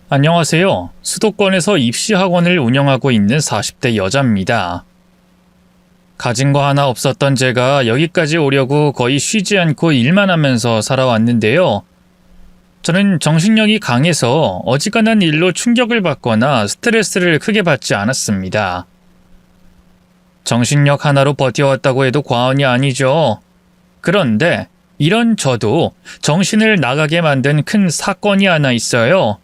안녕하세요. 수도권에서 입시학원을 운영하고 있는 40대 여자입니다. 가진 거 하나 없었던 제가 여기까지 오려고 거의 쉬지 않고 일만 하면서 살아왔는데요. 저는 정신력이 강해서 어지간한 일로 충격을 받거나 스트레스를 크게 받지 않았습니다. 정신력 하나로 버텨왔다고 해도 과언이 아니죠. 그런데 이런 저도 정신을 나가게 만든 큰 사건이 하나 있어요.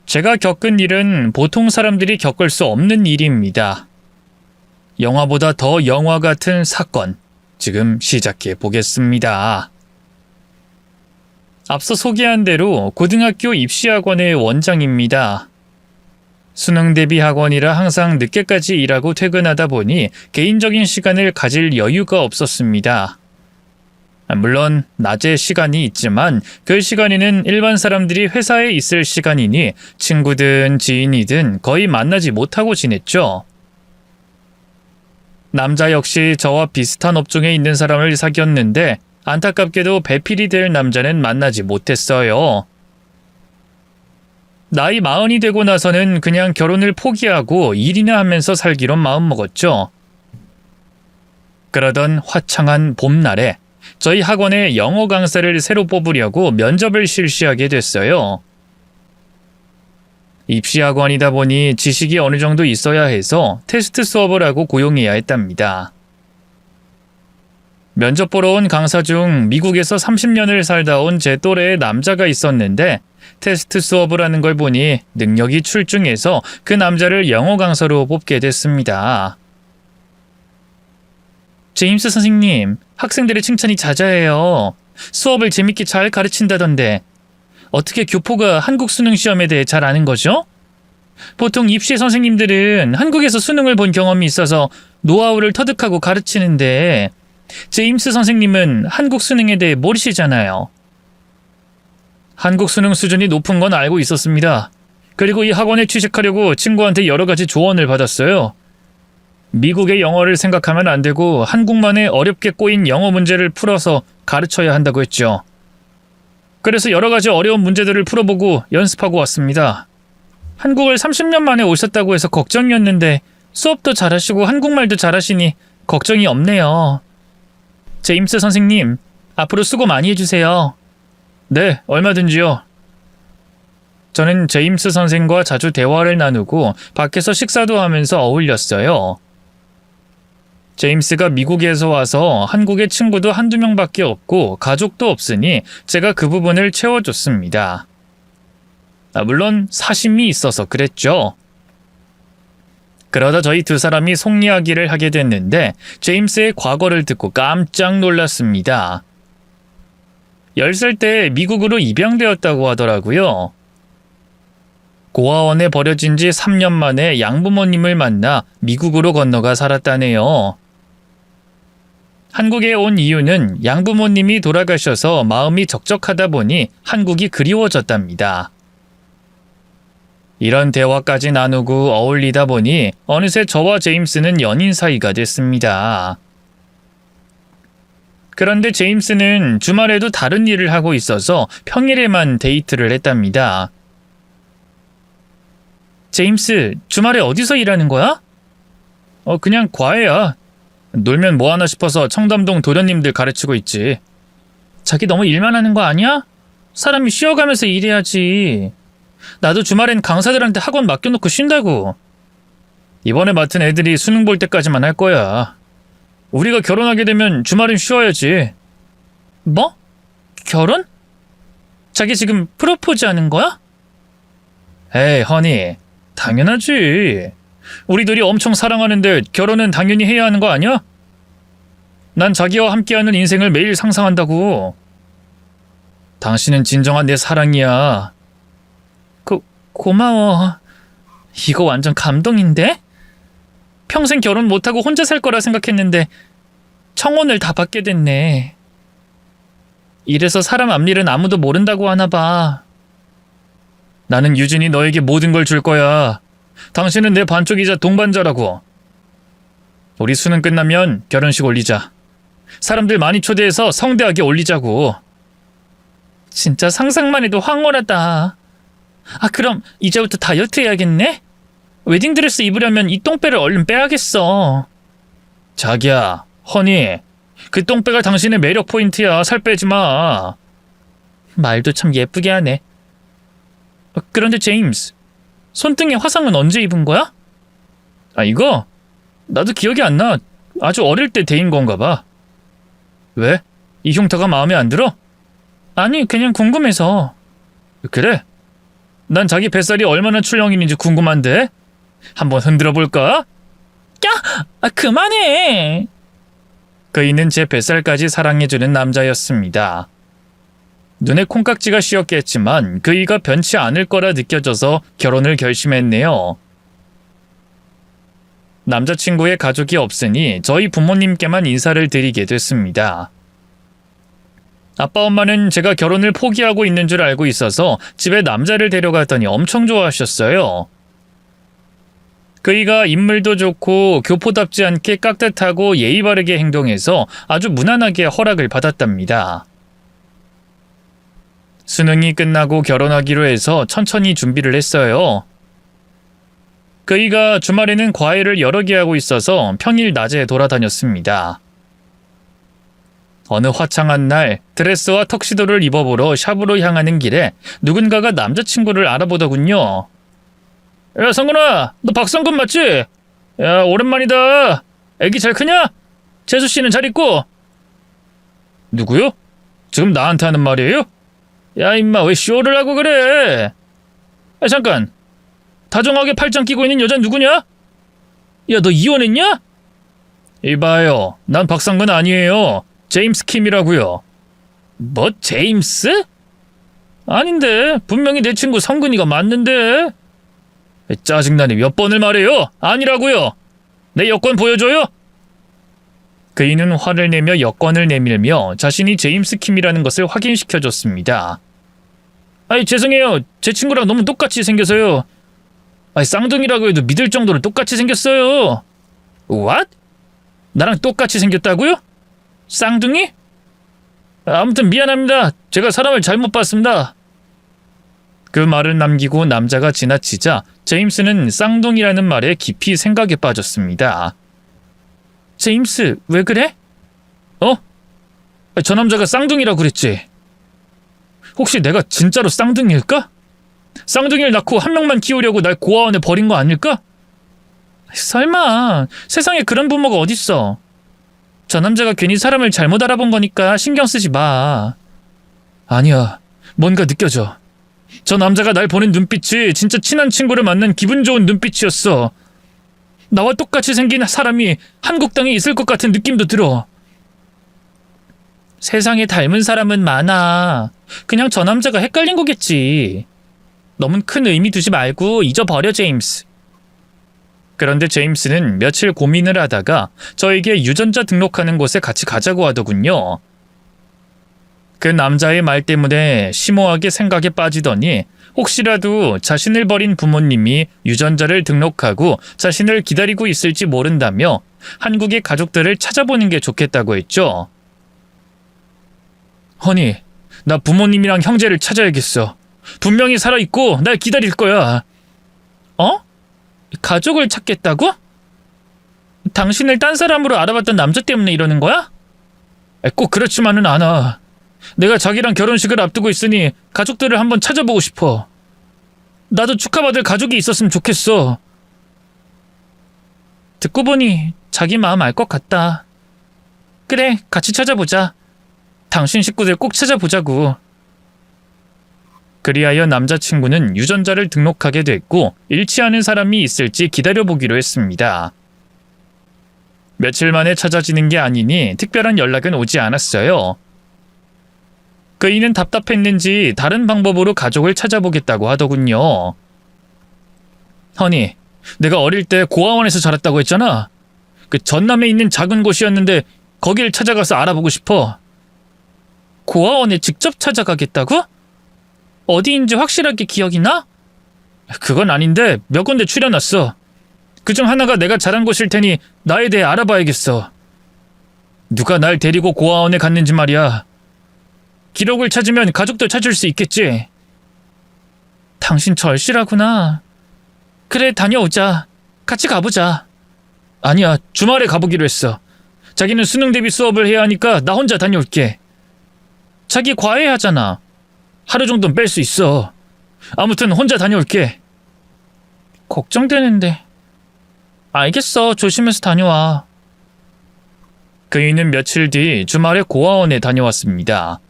제가 겪은 일은 보통 사람들이 겪을 수 없는 일입니다. 영화보다 더 영화 같은 사건, 지금 시작해 보겠습니다. 앞서 소개한 대로 고등학교 입시학원의 원장입니다. 수능 대비 학원이라 항상 늦게까지 일하고 퇴근하다 보니 개인적인 시간을 가질 여유가 없었습니다. 물론 낮에 시간이 있지만 그 시간에는 일반 사람들이 회사에 있을 시간이니 친구든 지인이든 거의 만나지 못하고 지냈죠. 남자 역시 저와 비슷한 업종에 있는 사람을 사귀었는데 안타깝게도 배필이 될 남자는 만나지 못했어요. 나이 40이 되고 나서는 그냥 결혼을 포기하고 일이나 하면서 살기로 마음먹었죠. 그러던 화창한 봄날에 저희 학원에 영어 강사를 새로 뽑으려고 면접을 실시하게 됐어요. 입시학원이다 보니 지식이 어느 정도 있어야 해서 테스트 수업을 하고 고용해야 했답니다. 면접 보러 온 강사 중 미국에서 30년을 살다 온 제 또래의 남자가 있었는데 테스트 수업을 하는 걸 보니 능력이 출중해서 그 남자를 영어 강사로 뽑게 됐습니다. 제임스 선생님, 학생들의 칭찬이 자자해요. 수업을 재밌게 잘 가르친다던데 어떻게 교포가 한국 수능 시험에 대해 잘 아는 거죠? 보통 입시 선생님들은 한국에서 수능을 본 경험이 있어서 노하우를 터득하고 가르치는데 제임스 선생님은 한국 수능에 대해 모르시잖아요. 한국 수능 수준이 높은 건 알고 있었습니다. 그리고 이 학원에 취직하려고 친구한테 여러 가지 조언을 받았어요. 미국의 영어를 생각하면 안 되고 한국만의 어렵게 꼬인 영어 문제를 풀어서 가르쳐야 한다고 했죠. 그래서 여러 가지 어려운 문제들을 풀어보고 연습하고 왔습니다. 한국을 30년 만에 오셨다고 해서 걱정이었는데 수업도 잘하시고 한국말도 잘하시니 걱정이 없네요. 제임스 선생님, 앞으로 수고 많이 해주세요. 네, 얼마든지요. 저는 제임스 선생과 자주 대화를 나누고 밖에서 식사도 하면서 어울렸어요. 제임스가 미국에서 와서 한국에 친구도 한두 명밖에 없고 가족도 없으니 제가 그 부분을 채워줬습니다. 물론 사심이 있어서 그랬죠. 그러다 저희 두 사람이 속 이야기를 하게 됐는데 제임스의 과거를 듣고 깜짝 놀랐습니다. 10살 때 미국으로 입양되었다고 하더라고요. 고아원에 버려진 지 3년 만에 양부모님을 만나 미국으로 건너가 살았다네요. 한국에 온 이유는 양부모님이 돌아가셔서 마음이 적적하다 보니 한국이 그리워졌답니다. 이런 대화까지 나누고 어울리다 보니 어느새 저와 제임스는 연인 사이가 됐습니다. 그런데 제임스는 주말에도 다른 일을 하고 있어서 평일에만 데이트를 했답니다. 제임스, 주말에 어디서 일하는 거야? 그냥 과외야. 놀면 뭐하나 싶어서 청담동 도련님들 가르치고 있지. 자기 너무 일만 하는 거 아니야? 사람이 쉬어가면서 일해야지. 나도 주말엔 강사들한테 학원 맡겨놓고 쉰다고. 이번에 맡은 애들이 수능 볼 때까지만 할 거야. 우리가 결혼하게 되면 주말은 쉬어야지. 뭐? 결혼? 자기 지금 프로포즈 하는 거야? 에이, 허니. 당연하지. 우리들이 엄청 사랑하는데 결혼은 당연히 해야 하는 거 아니야? 난 자기와 함께하는 인생을 매일 상상한다고. 당신은 진정한 내 사랑이야. 고마워. 이거 완전 감동인데? 평생 결혼 못하고 혼자 살 거라 생각했는데 청혼을 다 받게 됐네. 이래서 사람 앞일은 아무도 모른다고 하나 봐. 나는 유진이 너에게 모든 걸 줄 거야. 당신은 내 반쪽이자 동반자라고. 우리 수능 끝나면 결혼식 올리자. 사람들 많이 초대해서 성대하게 올리자고. 진짜 상상만 해도 황홀하다. 그럼 이제부터 다이어트 해야겠네? 웨딩드레스 입으려면 이 똥배를 얼른 빼야겠어. 자기야, 허니, 그 똥배가 당신의 매력 포인트야. 살 빼지 마. 말도 참 예쁘게 하네. 그런데 제임스, 손등에 화상은 언제 입은 거야? 이거? 나도 기억이 안 나. 아주 어릴 때 데인 건가 봐. 왜? 이 흉터가 마음에 안 들어? 아니, 그냥 궁금해서. 그래? 난 자기 뱃살이 얼마나 출렁이는지 궁금한데? 한번 흔들어 볼까? 야! 그만해! 그이는 제 뱃살까지 사랑해주는 남자였습니다. 눈에 콩깍지가 씌었겠지만 그이가 변치 않을 거라 느껴져서 결혼을 결심했네요. 남자친구의 가족이 없으니 저희 부모님께만 인사를 드리게 됐습니다. 아빠 엄마는 제가 결혼을 포기하고 있는 줄 알고 있어서 집에 남자를 데려갔더니 엄청 좋아하셨어요. 그이가 인물도 좋고 교포답지 않게 깍듯하고 예의 바르게 행동해서 아주 무난하게 허락을 받았답니다. 수능이 끝나고 결혼하기로 해서 천천히 준비를 했어요. 그이가 주말에는 과외를 여러 개 하고 있어서 평일 낮에 돌아다녔습니다. 어느 화창한 날 드레스와 턱시도를 입어보러 샵으로 향하는 길에 누군가가 남자친구를 알아보더군요. 야, 성근아, 너 박성근 맞지? 야, 오랜만이다. 애기 잘 크냐? 재수씨는 잘 있고? 누구요? 지금 나한테 하는 말이에요? 야, 임마, 왜 쇼를 하고 그래? 야, 잠깐. 다정하게 팔짱 끼고 있는 여잔 누구냐? 야, 너 이혼했냐? 이봐요, 난 박성근 아니에요. 제임스 킴이라고요. 뭐, 제임스? 아닌데, 분명히 내 친구 성근이가 맞는데. 짜증나니 몇 번을 말해요. 아니라고요. 내 여권 보여줘요. 그이는 화를 내며 여권을 내밀며 자신이 제임스 킴이라는 것을 확인시켜줬습니다. 죄송해요. 제 친구랑 너무 똑같이 생겨서요. 쌍둥이라고 해도 믿을 정도로 똑같이 생겼어요. What? 나랑 똑같이 생겼다고요? 쌍둥이? 아무튼 미안합니다. 제가 사람을 잘못 봤습니다. 그 말을 남기고 남자가 지나치자 제임스는 쌍둥이라는 말에 깊이 생각에 빠졌습니다. 제임스, 왜 그래? 저 남자가 쌍둥이라고 그랬지. 혹시 내가 진짜로 쌍둥이일까? 쌍둥이를 낳고 한 명만 키우려고 날 고아원에 버린 거 아닐까? 설마, 세상에 그런 부모가 어딨어. 저 남자가 괜히 사람을 잘못 알아본 거니까 신경 쓰지 마. 아니야, 뭔가 느껴져. 저 남자가 날 보는 눈빛이 진짜 친한 친구를 만난 기분 좋은 눈빛이었어. 나와 똑같이 생긴 사람이 한국 땅에 있을 것 같은 느낌도 들어. 세상에 닮은 사람은 많아. 그냥 저 남자가 헷갈린 거겠지. 너무 큰 의미 두지 말고 잊어버려, 제임스. 그런데 제임스는 며칠 고민을 하다가 저에게 유전자 등록하는 곳에 같이 가자고 하더군요. 그 남자의 말 때문에 심오하게 생각에 빠지더니 혹시라도 자신을 버린 부모님이 유전자를 등록하고 자신을 기다리고 있을지 모른다며 한국의 가족들을 찾아보는 게 좋겠다고 했죠. 허니, 나 부모님이랑 형제를 찾아야겠어. 분명히 살아있고 날 기다릴 거야. 가족을 찾겠다고? 당신을 딴 사람으로 알아봤던 남자 때문에 이러는 거야? 꼭 그렇지만은 않아. 내가 자기랑 결혼식을 앞두고 있으니 가족들을 한번 찾아보고 싶어. 나도 축하받을 가족이 있었으면 좋겠어. 듣고 보니 자기 마음 알 것 같다. 그래, 같이 찾아보자. 당신 식구들 꼭 찾아보자고. 그리하여 남자친구는 유전자를 등록하게 됐고 일치하는 사람이 있을지 기다려보기로 했습니다. 며칠 만에 찾아지는 게 아니니 특별한 연락은 오지 않았어요. 그이는 답답했는지 다른 방법으로 가족을 찾아보겠다고 하더군요. 허니, 내가 어릴 때 고아원에서 자랐다고 했잖아. 그 전남에 있는 작은 곳이었는데 거길 찾아가서 알아보고 싶어. 고아원에 직접 찾아가겠다고? 어디인지 확실하게 기억이 나? 그건 아닌데 몇 군데 추려놨어. 그중 하나가 내가 자란 곳일 테니 나에 대해 알아봐야겠어. 누가 날 데리고 고아원에 갔는지 말이야. 기록을 찾으면 가족도 찾을 수 있겠지. 당신 절실하구나. 그래, 다녀오자. 같이 가보자. 아니야, 주말에 가보기로 했어. 자기는 수능 대비 수업을 해야 하니까 나 혼자 다녀올게. 자기 과외하잖아. 하루 정도는 뺄 수 있어. 아무튼 혼자 다녀올게. 걱정되는데. 알겠어, 조심해서 다녀와. 그이는 며칠 뒤 주말에 고아원에 다녀왔습니다.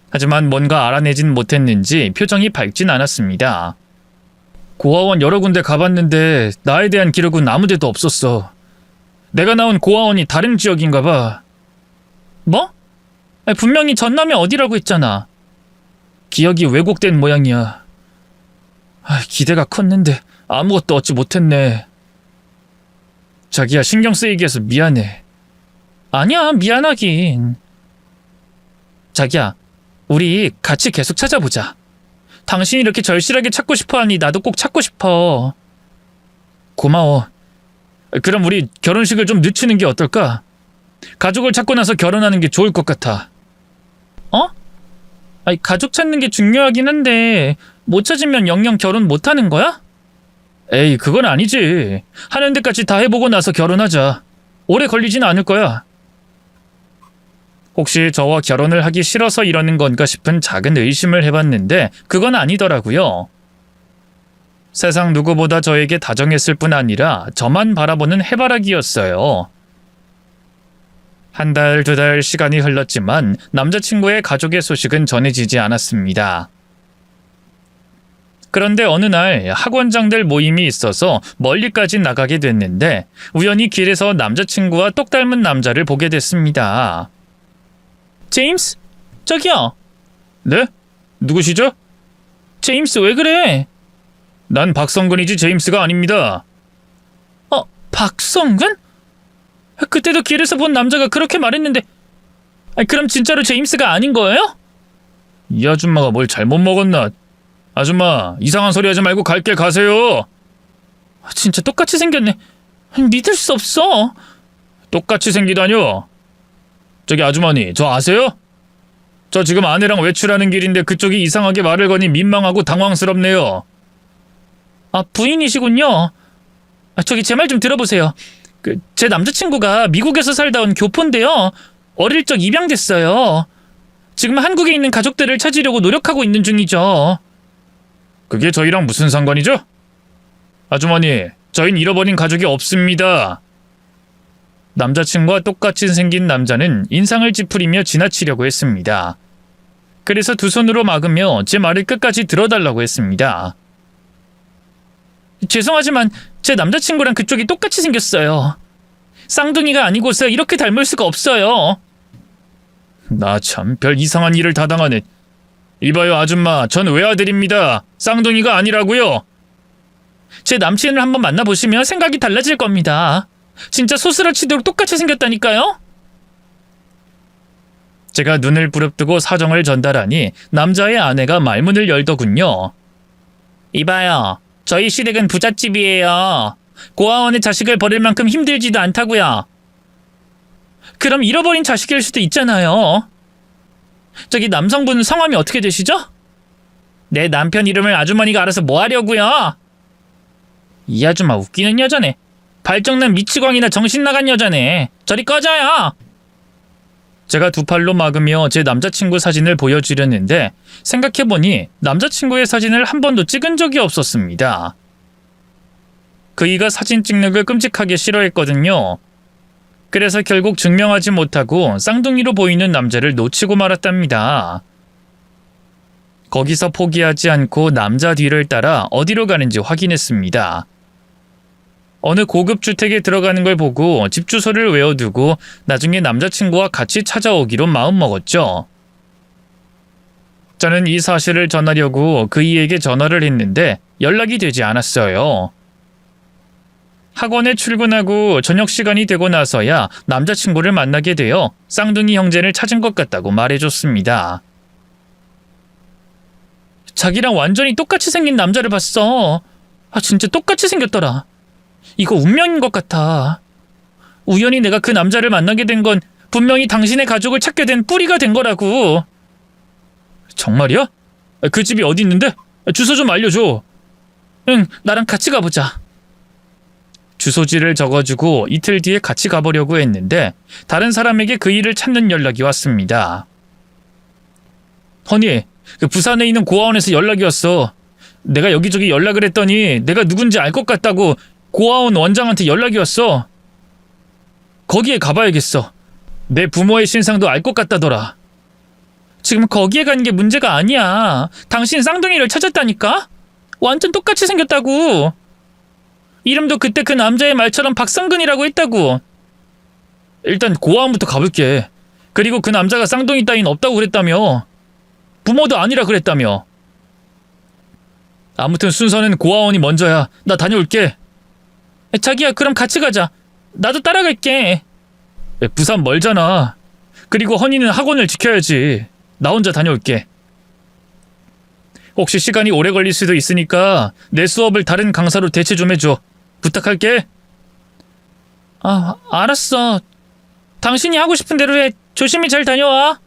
하지만 뭔가 알아내진 못했는지 표정이 밝진 않았습니다. 고아원 여러 군데 가봤는데 나에 대한 기록은 아무 데도 없었어. 내가 나온 고아원이 다른 지역인가 봐. 뭐? 분명히 전남이 어디라고 했잖아. 기억이 왜곡된 모양이야. 기대가 컸는데 아무것도 얻지 못했네. 자기야, 신경 쓰이게 해서 미안해. 아니야, 미안하긴. 자기야, 우리 같이 계속 찾아보자. 당신이 이렇게 절실하게 찾고 싶어하니 나도 꼭 찾고 싶어. 고마워. 그럼 우리 결혼식을 좀 늦추는 게 어떨까? 가족을 찾고 나서 결혼하는 게 좋을 것 같아. 어? 가족 찾는 게 중요하긴 한데 못 찾으면 영영 결혼 못 하는 거야? 에이, 그건 아니지. 하는 데까지 다 해보고 나서 결혼하자. 오래 걸리진 않을 거야. 혹시 저와 결혼을 하기 싫어서 이러는 건가 싶은 작은 의심을 해봤는데 그건 아니더라고요. 세상 누구보다 저에게 다정했을 뿐 아니라 저만 바라보는 해바라기였어요. 한 달, 두 달 시간이 흘렀지만 남자친구의 가족의 소식은 전해지지 않았습니다. 그런데 어느 날 학원장들 모임이 있어서 멀리까지 나가게 됐는데 우연히 길에서 남자친구와 똑 닮은 남자를 보게 됐습니다. 제임스? 저기요. 네? 누구시죠? 제임스, 왜 그래? 난 박성근이지 제임스가 아닙니다. 박성근? 그때도 길에서 본 남자가 그렇게 말했는데 그럼 진짜로 제임스가 아닌 거예요? 이 아줌마가 뭘 잘못 먹었나? 아줌마, 이상한 소리 하지 말고 갈 길 가세요. 진짜 똑같이 생겼네. 믿을 수 없어. 똑같이 생기다뇨? 저기 아주머니, 저 아세요? 저 지금 아내랑 외출하는 길인데 그쪽이 이상하게 말을 거니 민망하고 당황스럽네요. 부인이시군요. 저기 제 말 좀 들어보세요. 제 남자친구가 미국에서 살다 온 교포인데요. 어릴 적 입양됐어요. 지금 한국에 있는 가족들을 찾으려고 노력하고 있는 중이죠. 그게 저희랑 무슨 상관이죠? 아주머니, 저희는 잃어버린 가족이 없습니다. 남자친구와 똑같이 생긴 남자는 인상을 찌푸리며 지나치려고 했습니다. 그래서 두 손으로 막으며 제 말을 끝까지 들어달라고 했습니다. 죄송하지만 제 남자친구랑 그쪽이 똑같이 생겼어요. 쌍둥이가 아니고서 이렇게 닮을 수가 없어요. 나 참 별 이상한 일을 다 당하네. 이봐요 아줌마, 전 외아들입니다. 쌍둥이가 아니라고요. 제 남친을 한번 만나보시면 생각이 달라질 겁니다. 진짜 소스라치도록 똑같이 생겼다니까요. 제가 눈을 부릅뜨고 사정을 전달하니 남자의 아내가 말문을 열더군요. 이봐요, 저희 시댁은 부잣집이에요. 고아원의 자식을 버릴 만큼 힘들지도 않다고요. 그럼 잃어버린 자식일 수도 있잖아요. 저기 남성분 성함이 어떻게 되시죠? 내 남편 이름을 아주머니가 알아서 뭐 하려고요? 이 아줌마 웃기는 여자네. 발정난 미치광이나 정신 나간 여자네. 저리 꺼져요. 제가 두 팔로 막으며 제 남자친구 사진을 보여주려는데 생각해보니 남자친구의 사진을 한 번도 찍은 적이 없었습니다. 그이가 사진 찍는 걸 끔찍하게 싫어했거든요. 그래서 결국 증명하지 못하고 쌍둥이로 보이는 남자를 놓치고 말았답니다. 거기서 포기하지 않고 남자 뒤를 따라 어디로 가는지 확인했습니다. 어느 고급 주택에 들어가는 걸 보고 집 주소를 외워두고 나중에 남자친구와 같이 찾아오기로 마음먹었죠. 저는 이 사실을 전하려고 그이에게 전화를 했는데 연락이 되지 않았어요. 학원에 출근하고 저녁 시간이 되고 나서야 남자친구를 만나게 되어 쌍둥이 형제를 찾은 것 같다고 말해줬습니다. 자기랑 완전히 똑같이 생긴 남자를 봤어. 진짜 똑같이 생겼더라. 이거 운명인 것 같아. 우연히 내가 그 남자를 만나게 된 건 분명히 당신의 가족을 찾게 된 뿌리가 된 거라고. 정말이야? 그 집이 어디 있는데? 주소 좀 알려줘. 응, 나랑 같이 가보자. 주소지를 적어주고 이틀 뒤에 같이 가보려고 했는데 다른 사람에게 그 일을 찾는 연락이 왔습니다. 허니, 그 부산에 있는 고아원에서 연락이 왔어. 내가 여기저기 연락을 했더니 내가 누군지 알 것 같다고 고아원 원장한테 연락이 왔어. 거기에 가봐야겠어. 내 부모의 신상도 알 것 같다더라. 지금 거기에 가는 게 문제가 아니야. 당신 쌍둥이를 찾았다니까? 완전 똑같이 생겼다고. 이름도 그때 그 남자의 말처럼 박성근이라고 했다고. 일단 고아원부터 가볼게. 그리고 그 남자가 쌍둥이 따윈 없다고 그랬다며. 부모도 아니라 그랬다며. 아무튼 순서는 고아원이 먼저야. 나 다녀올게. 자기야, 그럼 같이 가자. 나도 따라갈게. 부산 멀잖아. 그리고 허니는 학원을 지켜야지. 나 혼자 다녀올게. 혹시 시간이 오래 걸릴 수도 있으니까 내 수업을 다른 강사로 대체 좀 해줘. 부탁할게. 아, 알았어. 당신이 하고 싶은 대로 해. 조심히 잘 다녀와.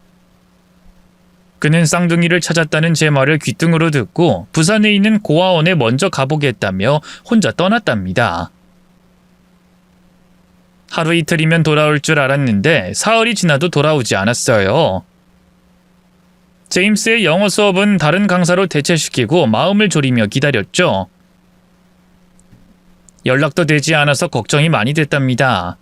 그는 쌍둥이를 찾았다는 제 말을 귓등으로 듣고 부산에 있는 고아원에 먼저 가보겠다며 혼자 떠났답니다. 하루 이틀이면 돌아올 줄 알았는데 사흘이 지나도 돌아오지 않았어요. 제임스의 영어 수업은 다른 강사로 대체시키고 마음을 졸이며 기다렸죠. 연락도 되지 않아서 걱정이 많이 됐답니다.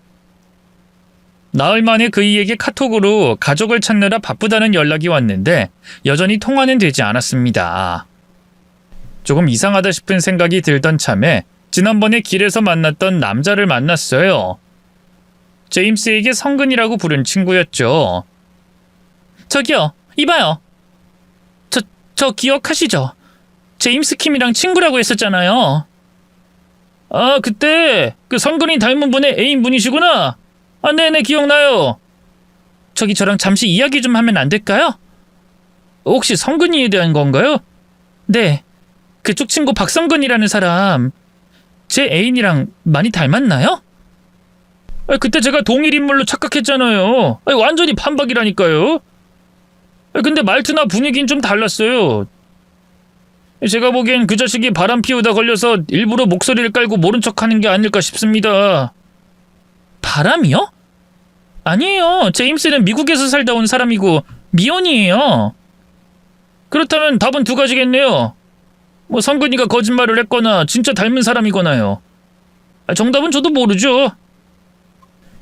나흘 만에 그이에게 카톡으로 가족을 찾느라 바쁘다는 연락이 왔는데 여전히 통화는 되지 않았습니다. 조금 이상하다 싶은 생각이 들던 참에 지난번에 길에서 만났던 남자를 만났어요. 제임스에게 성근이라고 부른 친구였죠. 저기요, 이봐요. 저 기억하시죠? 제임스 킴이랑 친구라고 했었잖아요. 아, 그때 그 성근이 닮은 분의 애인분이시구나. 아, 네네, 기억나요. 저기 저랑 잠시 이야기 좀 하면 안 될까요? 혹시 성근이에 대한 건가요? 네, 그쪽 친구 박성근이라는 사람 제 애인이랑 많이 닮았나요? 그때 제가 동일 인물로 착각했잖아요. 완전히 판박이라니까요. 근데 말투나 분위기는 좀 달랐어요. 제가 보기엔 그 자식이 바람 피우다 걸려서 일부러 목소리를 깔고 모른 척하는 게 아닐까 싶습니다. 바람이요? 아니에요. 제임스는 미국에서 살다 온 사람이고 미혼이에요. 그렇다면 답은 두 가지겠네요. 성근이가 거짓말을 했거나 진짜 닮은 사람이거나요. 정답은 저도 모르죠.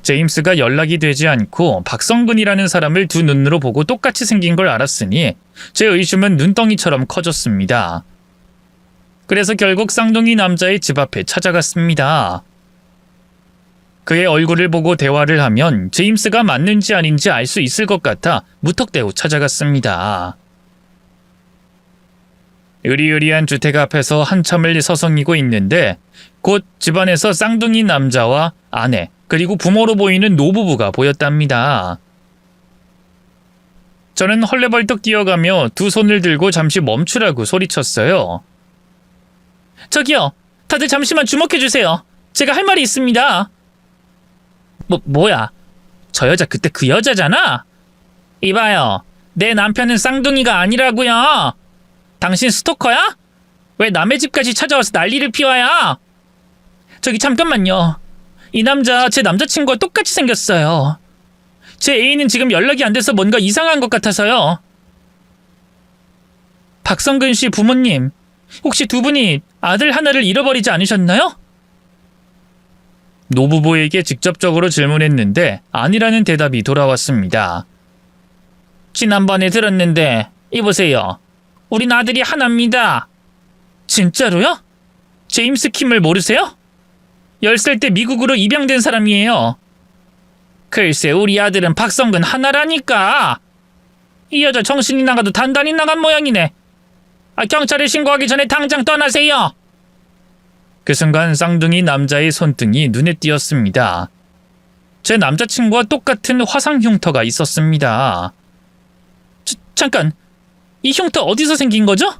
제임스가 연락이 되지 않고 박성근이라는 사람을 두 눈으로 보고 똑같이 생긴 걸 알았으니 제 의심은 눈덩이처럼 커졌습니다. 그래서 결국 쌍둥이 남자의 집 앞에 찾아갔습니다. 그의 얼굴을 보고 대화를 하면 제임스가 맞는지 아닌지 알 수 있을 것 같아 무턱대고 찾아갔습니다. 으리으리한 주택 앞에서 한참을 서성이고 있는데 곧 집안에서 쌍둥이 남자와 아내 그리고 부모로 보이는 노부부가 보였답니다. 저는 헐레벌떡 뛰어가며 두 손을 들고 잠시 멈추라고 소리쳤어요. 저기요, 다들 잠시만 주목해주세요. 제가 할 말이 있습니다. 뭐야? 저 여자 그때 그 여자잖아? 이봐요, 내 남편은 쌍둥이가 아니라고요. 당신 스토커야? 왜 남의 집까지 찾아와서 난리를 피워요? 저기 잠깐만요. 이 남자 제 남자친구와 똑같이 생겼어요. 제 애인은 지금 연락이 안 돼서 뭔가 이상한 것 같아서요. 박성근 씨 부모님, 혹시 두 분이 아들 하나를 잃어버리지 않으셨나요? 노부부에게 직접적으로 질문했는데 아니라는 대답이 돌아왔습니다. 지난번에 들었는데 이보세요. 우린 아들이 하나입니다. 진짜로요? 제임스 킴을 모르세요? 10살 때 미국으로 입양된 사람이에요. 글쎄, 우리 아들은 박성근 하나라니까. 이 여자 정신이 나가도 단단히 나간 모양이네. 경찰에 신고하기 전에 당장 떠나세요. 그 순간 쌍둥이 남자의 손등이 눈에 띄었습니다. 제 남자친구와 똑같은 화상 흉터가 있었습니다. 잠깐, 이 흉터 어디서 생긴 거죠?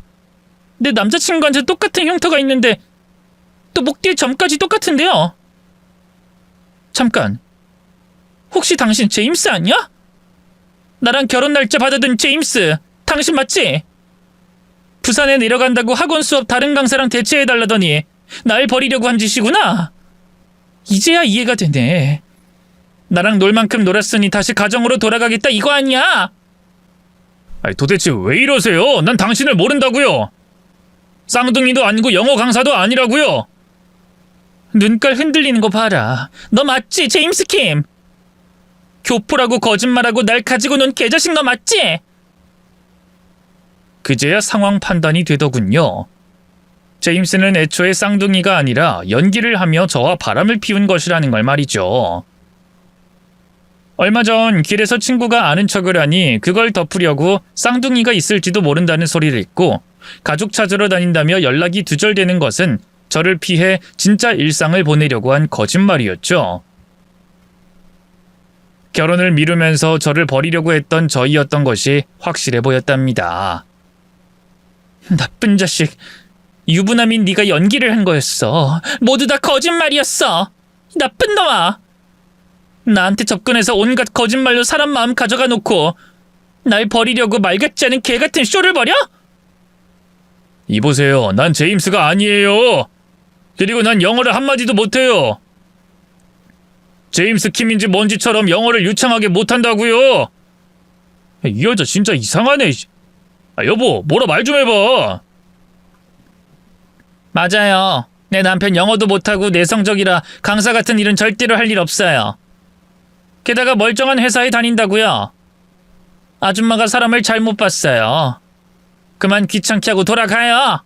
내 남자친구한테 똑같은 흉터가 있는데 또 목 뒤에 점까지 똑같은데요. 잠깐, 혹시 당신 제임스 아니야? 나랑 결혼 날짜 받아둔 제임스, 당신 맞지? 부산에 내려간다고 학원 수업 다른 강사랑 대체해달라더니 날 버리려고 한 짓이구나. 이제야 이해가 되네. 나랑 놀 만큼 놀았으니 다시 가정으로 돌아가겠다 이거 아니야? 아니, 도대체 왜 이러세요? 난 당신을 모른다고요. 쌍둥이도 아니고 영어 강사도 아니라고요. 눈깔 흔들리는 거 봐라. 너 맞지, 제임스 킴? 교포라고 거짓말하고 날 가지고 논 개자식 너 맞지? 그제야 상황 판단이 되더군요. 제임스는 애초에 쌍둥이가 아니라 연기를 하며 저와 바람을 피운 것이라는 걸 말이죠. 얼마 전 길에서 친구가 아는 척을 하니 그걸 덮으려고 쌍둥이가 있을지도 모른다는 소리를 듣고 가족 찾으러 다닌다며 연락이 두절되는 것은 저를 피해 진짜 일상을 보내려고 한 거짓말이었죠. 결혼을 미루면서 저를 버리려고 했던 저희였던 것이 확실해 보였답니다. 나쁜 자식. 유부남인 네가 연기를 한 거였어. 모두 다 거짓말이었어. 나쁜 놈아. 나한테 접근해서 온갖 거짓말로 사람 마음 가져가 놓고 날 버리려고 말 같지 않은 개 같은 쇼를 벌여? 이보세요. 난 제임스가 아니에요. 그리고 난 영어를 한마디도 못해요. 제임스 킴인지 뭔지처럼 영어를 유창하게 못한다고요. 이 여자 진짜 이상하네. 여보, 뭐라 말 좀 해봐. 맞아요. 내 남편 영어도 못하고 내성적이라 강사 같은 일은 절대로 할 일 없어요. 게다가 멀쩡한 회사에 다닌다고요. 아줌마가 사람을 잘못 봤어요. 그만 귀찮게 하고 돌아가요.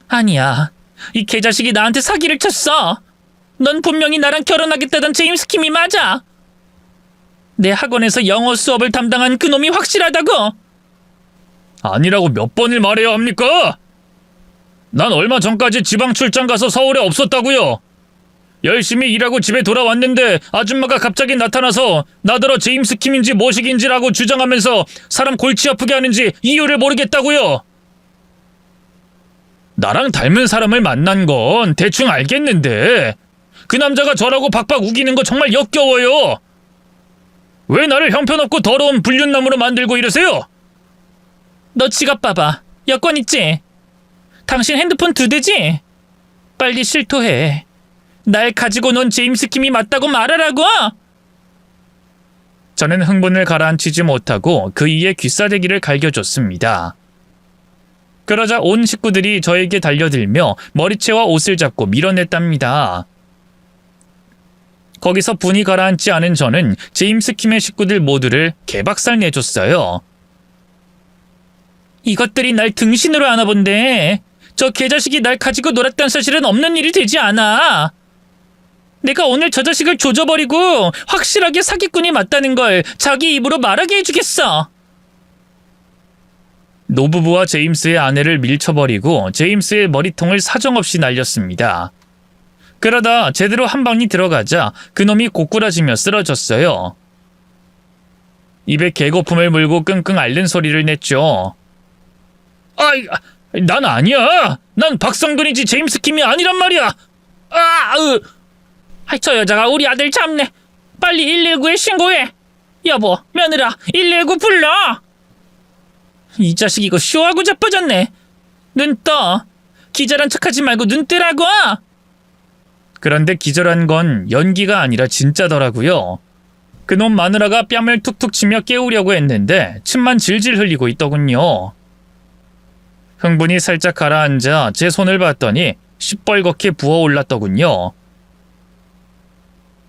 아니야. 이 개자식이 나한테 사기를 쳤어. 넌 분명히 나랑 결혼하겠다던 제임스 킴이 맞아. 내 학원에서 영어 수업을 담당한 그놈이 확실하다고. 아니라고 몇 번을 말해야 합니까? 난 얼마 전까지 지방 출장 가서 서울에 없었다고요. 열심히 일하고 집에 돌아왔는데 아줌마가 갑자기 나타나서 나더러 제임스 킴인지 뭐식인지라고 주장하면서 사람 골치 아프게 하는지 이유를 모르겠다고요. 나랑 닮은 사람을 만난 건 대충 알겠는데 그 남자가 저라고 박박 우기는 거 정말 역겨워요. 왜 나를 형편없고 더러운 불륜남으로 만들고 이러세요? 너 지갑 봐봐. 여권 있지? 당신 핸드폰 2대지? 빨리 실토해. 날 가지고 논 제임스 킴이 맞다고 말하라고! 저는 흥분을 가라앉히지 못하고 그이의 귀싸대기를 갈겨줬습니다. 그러자 온 식구들이 저에게 달려들며 머리채와 옷을 잡고 밀어냈답니다. 거기서 분이 가라앉지 않은 저는 제임스 킴의 식구들 모두를 개박살 내줬어요. 이것들이 날 등신으로 안아본데 저 개자식이 날 가지고 놀았다는 사실은 없는 일이 되지 않아. 내가 오늘 저 자식을 조져버리고 확실하게 사기꾼이 맞다는 걸 자기 입으로 말하게 해주겠어. 노부부와 제임스의 아내를 밀쳐버리고 제임스의 머리통을 사정없이 날렸습니다. 그러다 제대로 한 방이 들어가자 그놈이 고꾸라지며 쓰러졌어요. 입에 개거품을 물고 끙끙 앓는 소리를 냈죠. 난 아니야. 난 박성근이지 제임스 킴이 아니란 말이야. 저 여자가 우리 아들 잡네. 빨리 119에 신고해. 여보, 며느라, 119 불러. 이 자식 이거 쇼하고 자빠졌네. 눈 떠. 기절한 척하지 말고 눈 뜨라고. 그런데 기절한 건 연기가 아니라 진짜더라고요. 그놈 마누라가 뺨을 툭툭 치며 깨우려고 했는데 침만 질질 흘리고 있더군요. 흥분이 살짝 가라앉아 제 손을 봤더니 시뻘겋게 부어올랐더군요.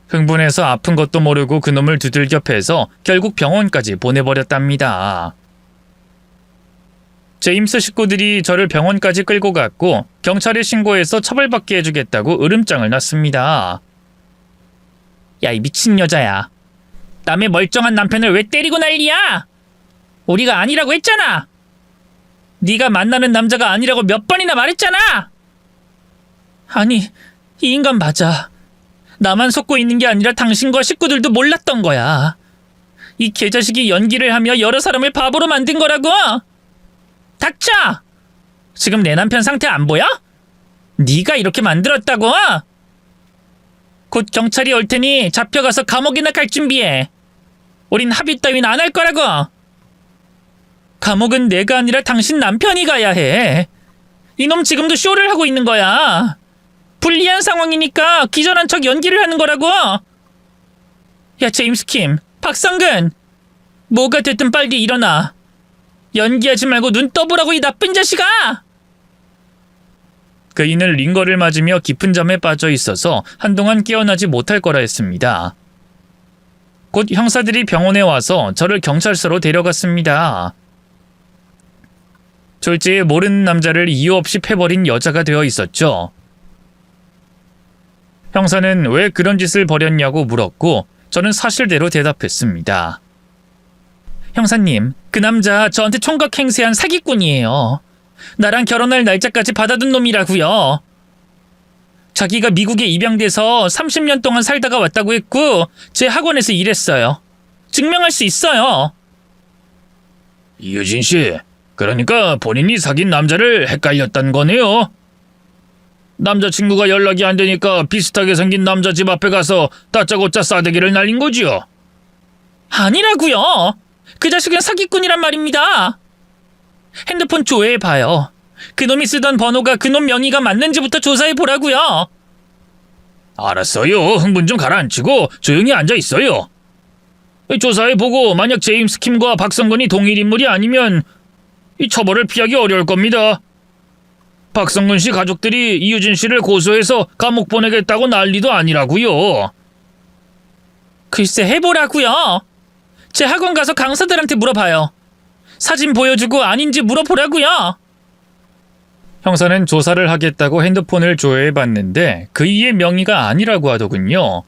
흥분해서 아픈 것도 모르고 그놈을 두들겨 패서 결국 병원까지 보내버렸답니다. 제임스 식구들이 저를 병원까지 끌고 갔고 경찰에 신고해서 처벌받게 해주겠다고 으름장을 놨습니다. 야, 이 미친 여자야. 남의 멀쩡한 남편을 왜 때리고 난리야? 우리가 아니라고 했잖아. 네가 만나는 남자가 아니라고 몇 번이나 말했잖아. 아니, 이 인간 맞아. 나만 속고 있는 게 아니라 당신과 식구들도 몰랐던 거야. 이 개자식이 연기를 하며 여러 사람을 바보로 만든 거라고. 닥쳐! 지금 내 남편 상태 안 보여? 네가 이렇게 만들었다고? 곧 경찰이 올 테니 잡혀가서 감옥이나 갈 준비해. 우린 합의 따윈 안 할 거라고. 감옥은 내가 아니라 당신 남편이 가야 해. 이놈 지금도 쇼를 하고 있는 거야. 불리한 상황이니까 기절한 척 연기를 하는 거라고. 야, 제임스 킴, 박성근. 뭐가 됐든 빨리 일어나. 연기하지 말고 눈 떠보라고, 이 나쁜 자식아! 그이는 링거를 맞으며 깊은 잠에 빠져 있어서 한동안 깨어나지 못할 거라 했습니다. 곧 형사들이 병원에 와서 저를 경찰서로 데려갔습니다. 졸지에 모르는 남자를 이유 없이 패버린 여자가 되어 있었죠. 형사는 왜 그런 짓을 벌였냐고 물었고 저는 사실대로 대답했습니다. 형사님, 그 남자 저한테 총각 행세한 사기꾼이에요. 나랑 결혼할 날짜까지 받아둔 놈이라고요. 자기가 미국에 입양돼서 30년 동안 살다가 왔다고 했고 제 학원에서 일했어요. 증명할 수 있어요. 이유진 씨, 그러니까 본인이 사귄 남자를 헷갈렸단 거네요. 남자친구가 연락이 안 되니까 비슷하게 생긴 남자 집 앞에 가서 다짜고짜 싸대기를 날린 거지요. 아니라고요. 그 자식은 사기꾼이란 말입니다. 핸드폰 조회해봐요. 그놈이 쓰던 번호가 그놈 명의가 맞는지부터 조사해보라고요. 알았어요. 흥분 좀 가라앉히고 조용히 앉아있어요. 조사해보고 만약 제임스 킴과 박성근이 동일 인물이 아니면 이 처벌을 피하기 어려울 겁니다. 박성근 씨 가족들이 이유진 씨를 고소해서 감옥 보내겠다고 난리도 아니라고요. 글쎄, 해보라고요. 제 학원 가서 강사들한테 물어봐요. 사진 보여주고 아닌지 물어보라고요. 형사는 조사를 하겠다고 핸드폰을 조회해봤는데 그이의 명의가 아니라고 하더군요.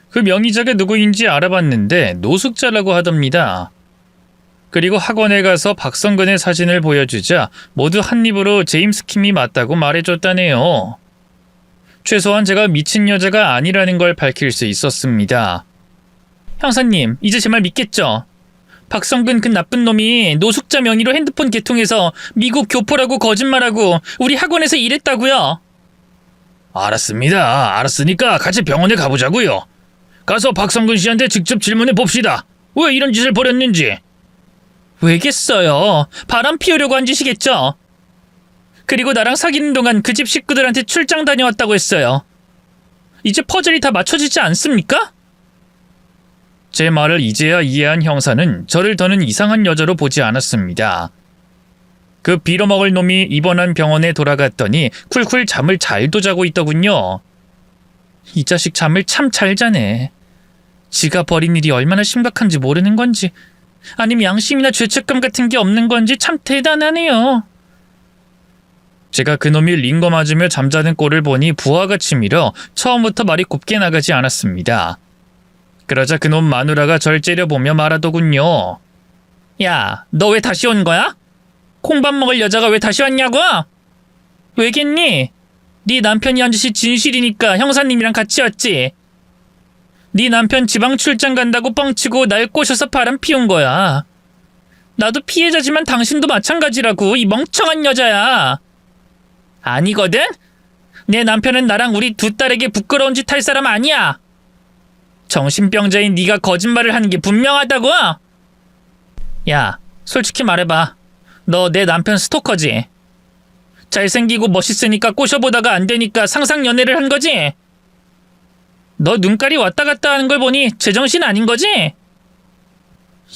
그 명의자가 누구인지 알아봤는데 노숙자라고 하답니다. 그리고 학원에 가서 박성근의 사진을 보여주자 모두 한입으로 제임스 킴이 맞다고 말해줬다네요. 최소한 제가 미친 여자가 아니라는 걸 밝힐 수 있었습니다. 형사님, 이제 제 말 믿겠죠? 박성근 그 나쁜 놈이 노숙자 명의로 핸드폰 개통해서 미국 교포라고 거짓말하고 우리 학원에서 일했다고요. 알았습니다. 알았으니까 같이 병원에 가보자고요. 가서 박성근 씨한테 직접 질문해 봅시다. 왜 이런 짓을 벌였는지. 왜겠어요? 바람 피우려고 한 짓이겠죠? 그리고 나랑 사귀는 동안 그 집 식구들한테 출장 다녀왔다고 했어요. 이제 퍼즐이 다 맞춰지지 않습니까? 제 말을 이제야 이해한 형사는 저를 더는 이상한 여자로 보지 않았습니다. 그 빌어먹을 놈이 입원한 병원에 돌아갔더니 쿨쿨 잠을 잘도 자고 있더군요. 이 자식 잠을 참 잘 자네. 지가 벌인 일이 얼마나 심각한지 모르는 건지 아니면 양심이나 죄책감 같은 게 없는 건지 참 대단하네요. 제가 그놈이 링거 맞으며 잠자는 꼴을 보니 부하가 치밀어 처음부터 말이 곱게 나가지 않았습니다. 그러자 그놈 마누라가 절 째려보며 말하더군요. 야, 너 왜 다시 온 거야? 콩밥 먹을 여자가 왜 다시 왔냐고? 왜겠니? 네 남편이 한 짓이 진실이니까 형사님이랑 같이 왔지. 네 남편 지방 출장 간다고 뻥치고 날 꼬셔서 바람 피운 거야. 나도 피해자지만 당신도 마찬가지라고, 이 멍청한 여자야. 아니거든? 내 남편은 나랑 우리 두 딸에게 부끄러운 짓 할 사람 아니야. 정신병자인 네가 거짓말을 하는 게 분명하다고? 야, 솔직히 말해봐. 너 내 남편 스토커지? 잘생기고 멋있으니까 꼬셔보다가 안 되니까 상상 연애를 한 거지? 너 눈깔이 왔다 갔다 하는 걸 보니 제정신 아닌 거지?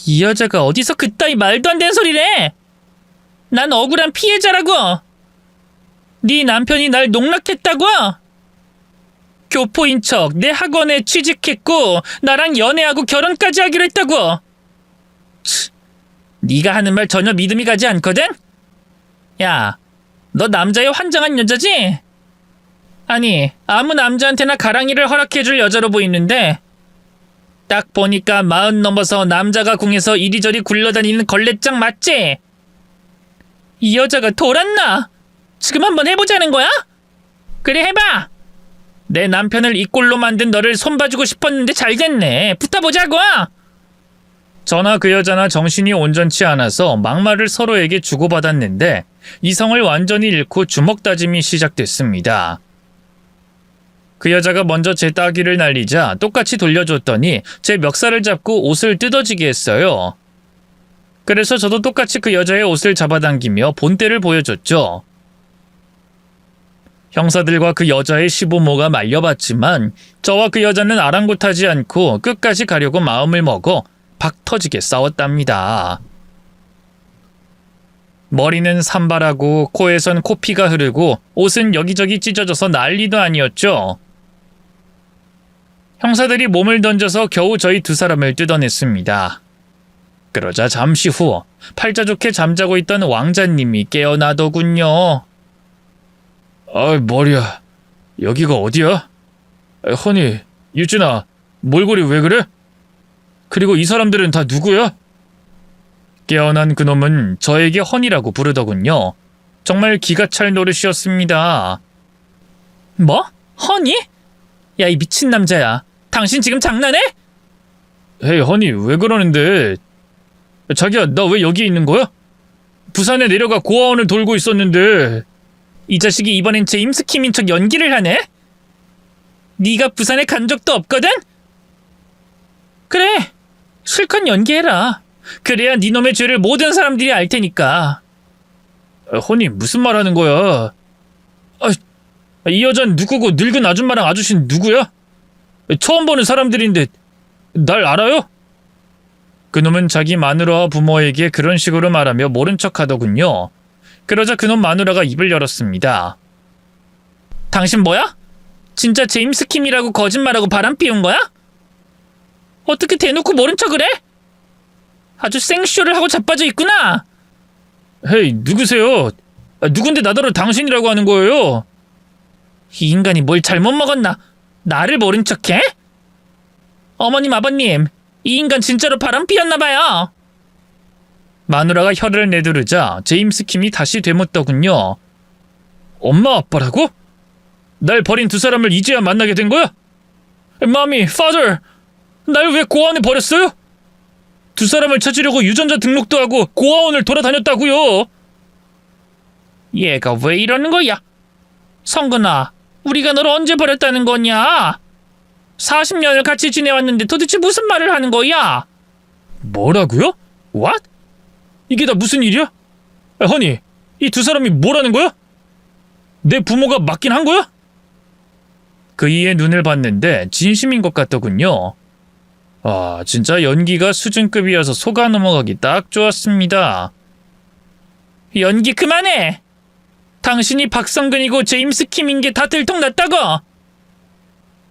이 여자가 어디서 그따위 말도 안 되는 소리를 해? 난 억울한 피해자라고. 네 남편이 날 농락했다고? 교포인 척 내 학원에 취직했고 나랑 연애하고 결혼까지 하기로 했다고. 네가 하는 말 전혀 믿음이 가지 않거든? 야, 너 남자의 환장한 여자지? 아니, 아무 남자한테나 가랑이를 허락해줄 여자로 보이는데 딱 보니까 40 넘어서 남자가 궁에서 이리저리 굴러다니는 걸레장 맞지? 이 여자가 돌았나? 지금 한번 해보자는 거야? 그래, 해봐. 내 남편을 이 꼴로 만든 너를 손봐주고 싶었는데 잘됐네. 붙어보자고. 저나 그 여자나 정신이 온전치 않아서 막말을 서로에게 주고받았는데 이성을 완전히 잃고 주먹 다짐이 시작됐습니다. 그 여자가 먼저 제 따귀를 날리자 똑같이 돌려줬더니 제 멱살을 잡고 옷을 뜯어지게 했어요. 그래서 저도 똑같이 그 여자의 옷을 잡아당기며 본때를 보여줬죠. 형사들과 그 여자의 시부모가 말려봤지만 저와 그 여자는 아랑곳하지 않고 끝까지 가려고 마음을 먹어 박 터지게 싸웠답니다. 머리는 산발하고 코에선 코피가 흐르고 옷은 여기저기 찢어져서 난리도 아니었죠. 형사들이 몸을 던져서 겨우 저희 두 사람을 뜯어냈습니다. 그러자 잠시 후 팔자 좋게 잠자고 있던 왕자님이 깨어나더군요. 아, 머리야. 여기가 어디야? 허니, 유진아, 몰골이 왜 그래? 그리고 이 사람들은 다 누구야? 깨어난 그놈은 저에게 허니라고 부르더군요. 정말 기가 찰 노릇이었습니다. 뭐? 허니? 야, 이 미친 남자야. 당신 지금 장난해? 헤이, 허니, 왜 그러는데? 자기야, 나 왜 여기 있는 거야? 부산에 내려가 고아원을 돌고 있었는데. 이 자식이 이번엔 제임스 킴인 척 연기를 하네? 네가 부산에 간 적도 없거든? 그래, 실컷 연기해라. 그래야 네 놈의 죄를 모든 사람들이 알 테니까. 허니, 무슨 말 하는 거야? 이 여잔 누구고 늙은 아줌마랑 아저씨는 누구야? 처음 보는 사람들인데 날 알아요? 그놈은 자기 마누라와 부모에게 그런 식으로 말하며 모른 척 하더군요. 그러자 그놈 마누라가 입을 열었습니다. 당신 뭐야? 진짜 제임스 킴이라고 거짓말하고 바람 피운 거야? 어떻게 대놓고 모른 척을 해? 아주 생쇼를 하고 자빠져 있구나. 헤이, 누구세요? 누군데 나더러 당신이라고 하는 거예요? 이 인간이 뭘 잘못 먹었나? 나를 모른 척해? 어머님, 아버님, 이 인간 진짜로 바람 피웠나 봐요. 마누라가 혀를 내두르자 제임스 킴이 다시 되묻더군요. 엄마 아빠라고? 날 버린 두 사람을 이제야 만나게 된 거야? 마미, father, 날 왜 고아원에 버렸어요? 두 사람을 찾으려고 유전자 등록도 하고 고아원을 돌아다녔다고요. 얘가 왜 이러는 거야? 성근아, 우리가 널 언제 버렸다는 거냐? 40년을 같이 지내왔는데 도대체 무슨 말을 하는 거야? 뭐라고요? What? 이게 다 무슨 일이야? 허니, 이 두 사람이 뭐라는 거야? 내 부모가 맞긴 한 거야? 그이의 눈을 봤는데 진심인 것 같더군요. 아, 진짜 연기가 수준급이어서 속아 넘어가기 딱 좋았습니다. 연기 그만해! 당신이 박성근이고 제임스 킴인 게 다 들통났다고!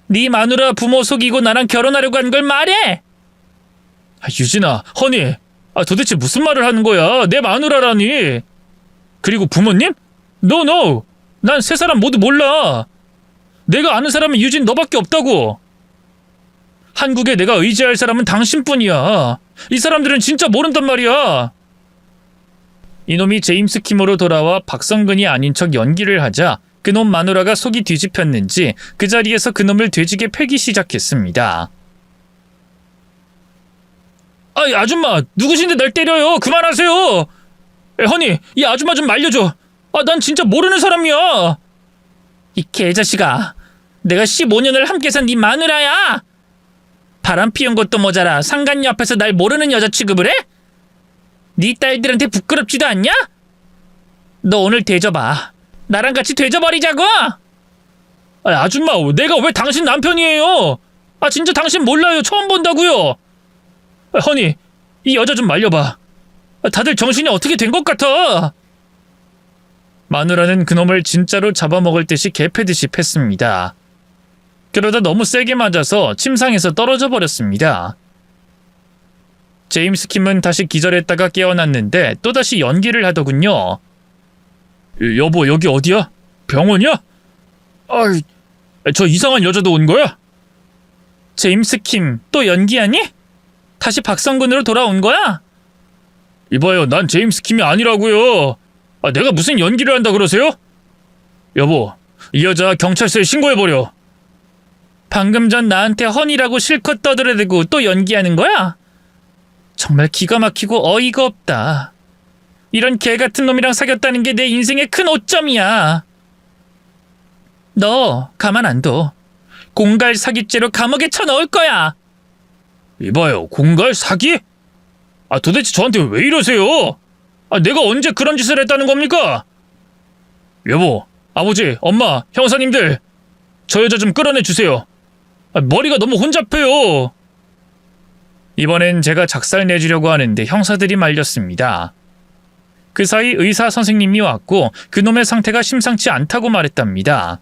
네 마누라 부모 속이고 나랑 결혼하려고 한 걸 말해! 유진아, 허니, 도대체 무슨 말을 하는 거야? 내 마누라라니. 그리고 부모님? No. 난 세 사람 모두 몰라. 내가 아는 사람은 유진 너밖에 없다고. 한국에 내가 의지할 사람은 당신뿐이야. 이 사람들은 진짜 모른단 말이야. 이놈이 제임스 킴으로 돌아와 박성근이 아닌 척 연기를 하자 그놈 마누라가 속이 뒤집혔는지 그 자리에서 그놈을 되지게 패기 시작했습니다. 아이, 아줌마, 누구신데 날 때려요? 그만하세요. 허니, 이 아줌마 좀 말려줘. 난 진짜 모르는 사람이야. 이 개자식아, 내가 15년을 함께 산 네 마누라야. 바람 피운 것도 모자라 상간녀 앞에서 날 모르는 여자 취급을 해? 네 딸들한테 부끄럽지도 않냐? 너 오늘 대접아. 나랑 같이 되져버리자고. 아줌마, 내가 왜 당신 남편이에요? 진짜 당신 몰라요. 처음 본다고요. 허니, 이 여자 좀 말려봐. 다들 정신이 어떻게 된 것 같아. 마누라는 그놈을 진짜로 잡아먹을 듯이 개패듯이 팼습니다. 그러다 너무 세게 맞아서 침상에서 떨어져 버렸습니다. 제임스 킴은 다시 기절했다가 깨어났는데 또다시 연기를 하더군요. 여보, 여기 어디야? 병원이야? 저 이상한 여자도 온 거야? 제임스 킴, 또 연기하니? 다시 박성근으로 돌아온 거야? 이봐요, 난 제임스 킴이 아니라고요. 내가 무슨 연기를 한다 그러세요? 여보, 이 여자 경찰서에 신고해버려. 방금 전 나한테 허니라고 실컷 떠들어대고 또 연기하는 거야? 정말 기가 막히고 어이가 없다. 이런 개 같은 놈이랑 사귀었다는 게 내 인생의 큰 오점이야. 너 가만 안 둬. 공갈 사기죄로 감옥에 쳐넣을 거야. 이봐요, 공갈 사기? 도대체 저한테 왜 이러세요? 내가 언제 그런 짓을 했다는 겁니까? 여보, 아버지, 엄마, 형사님들, 저 여자 좀 끌어내 주세요. 머리가 너무 혼잡해요. 이번엔 제가 작살 내주려고 하는데 형사들이 말렸습니다. 그 사이 의사 선생님이 왔고 그놈의 상태가 심상치 않다고 말했답니다.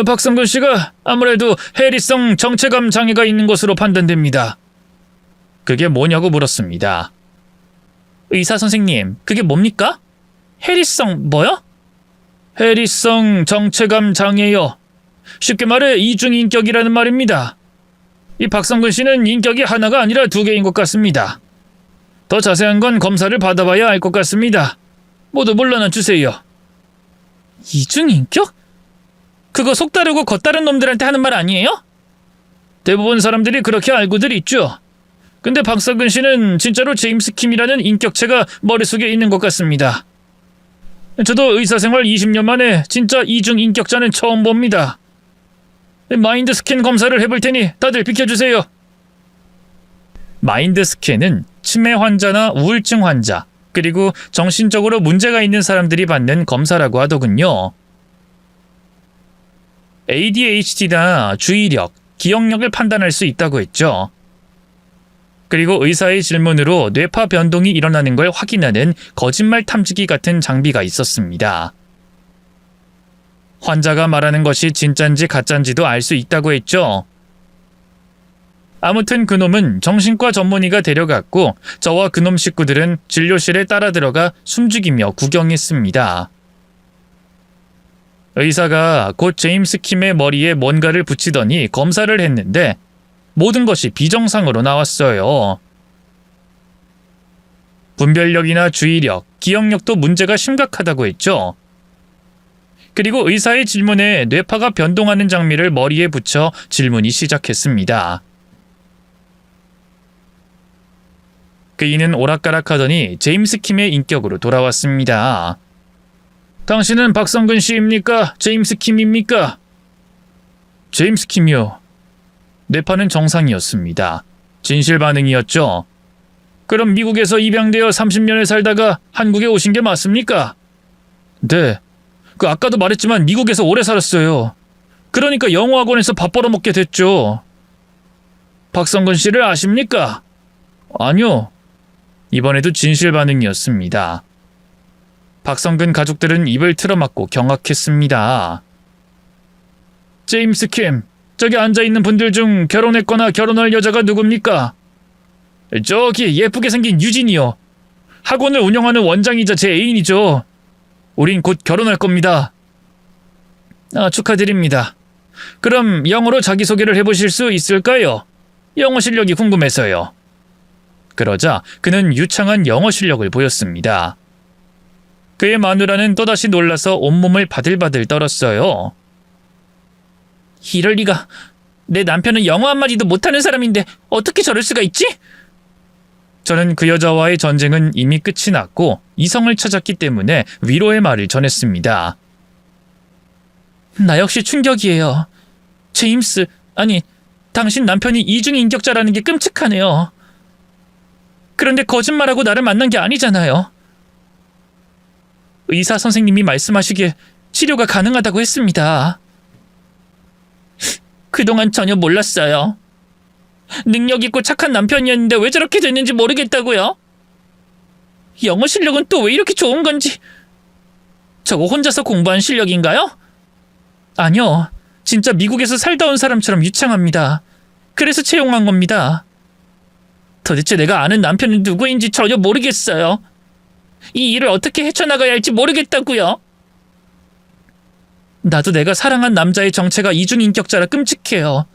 박성근 씨가 아무래도 해리성 정체감 장애가 있는 것으로 판단됩니다. 그게 뭐냐고 물었습니다. 의사 선생님, 그게 뭡니까? 해리성 뭐요? 해리성 정체감 장애요. 쉽게 말해 이중인격이라는 말입니다. 이 박성근 씨는 인격이 하나가 아니라 2개인 것 같습니다. 더 자세한 건 검사를 받아봐야 알 것 같습니다. 모두 물러나 주세요. 이중인격? 그거 속다르고 겉다른 놈들한테 하는 말 아니에요? 대부분 사람들이 그렇게 알고들 있죠. 근데 박성근 씨는 진짜로 제임스 킴이라는 인격체가 머릿속에 있는 것 같습니다. 저도 의사생활 20년 만에 진짜 이중인격자는 처음 봅니다. 마인드 스캔 검사를 해볼 테니 다들 비켜주세요. 마인드 스캔은 치매 환자나 우울증 환자, 그리고 정신적으로 문제가 있는 사람들이 받는 검사라고 하더군요. ADHD나 주의력, 기억력을 판단할 수 있다고 했죠. 그리고 의사의 질문으로 뇌파 변동이 일어나는 걸 확인하는 거짓말 탐지기 같은 장비가 있었습니다. 환자가 말하는 것이 진짠지 가짠지도 알 수 있다고 했죠. 아무튼 그놈은 정신과 전문의가 데려갔고 저와 그놈 식구들은 진료실에 따라 들어가 숨죽이며 구경했습니다. 의사가 곧 제임스 킴의 머리에 뭔가를 붙이더니 검사를 했는데 모든 것이 비정상으로 나왔어요. 분별력이나 주의력, 기억력도 문제가 심각하다고 했죠. 그리고 의사의 질문에 뇌파가 변동하는 장미를 머리에 붙여 질문이 시작했습니다. 그이는 오락가락하더니 제임스 킴의 인격으로 돌아왔습니다. 당신은 박성근 씨입니까? 제임스 킴입니까? 제임스 킴이요. 뇌파는 정상이었습니다. 진실 반응이었죠. 그럼 미국에서 입양되어 30년을 살다가 한국에 오신 게 맞습니까? 네. 아까도 말했지만 미국에서 오래 살았어요. 그러니까 영어학원에서 밥 벌어먹게 됐죠. 박성근 씨를 아십니까? 아니요. 이번에도 진실 반응이었습니다. 박성근 가족들은 입을 틀어막고 경악했습니다. 제임스 킴, 저기 앉아있는 분들 중 결혼했거나 결혼할 여자가 누굽니까? 저기 예쁘게 생긴 유진이요. 학원을 운영하는 원장이자 제 애인이죠. 우린 곧 결혼할 겁니다. 축하드립니다. 그럼 영어로 자기소개를 해보실 수 있을까요? 영어 실력이 궁금해서요. 그러자 그는 유창한 영어 실력을 보였습니다. 그의 마누라는 또다시 놀라서 온몸을 바들바들 떨었어요. 이럴 리가. 내 남편은 영어 한마디도 못하는 사람인데 어떻게 저럴 수가 있지? 저는 그 여자와의 전쟁은 이미 끝이 났고 이성을 찾았기 때문에 위로의 말을 전했습니다. 나 역시 충격이에요. 제임스, 아니, 당신 남편이 이중인격자라는 게 끔찍하네요. 그런데 거짓말하고 나를 만난 게 아니잖아요. 의사 선생님이 말씀하시기에 치료가 가능하다고 했습니다. 그동안 전혀 몰랐어요. 능력 있고 착한 남편이었는데 왜 저렇게 됐는지 모르겠다고요. 영어 실력은 또 왜 이렇게 좋은 건지. 저거 혼자서 공부한 실력인가요? 아니요. 진짜 미국에서 살다 온 사람처럼 유창합니다. 그래서 채용한 겁니다. 도대체 내가 아는 남편은 누구인지 전혀 모르겠어요. 이 일을 어떻게 헤쳐나가야 할지 모르겠다고요. 나도 내가 사랑한 남자의 정체가 이중인격자라 끔찍해요.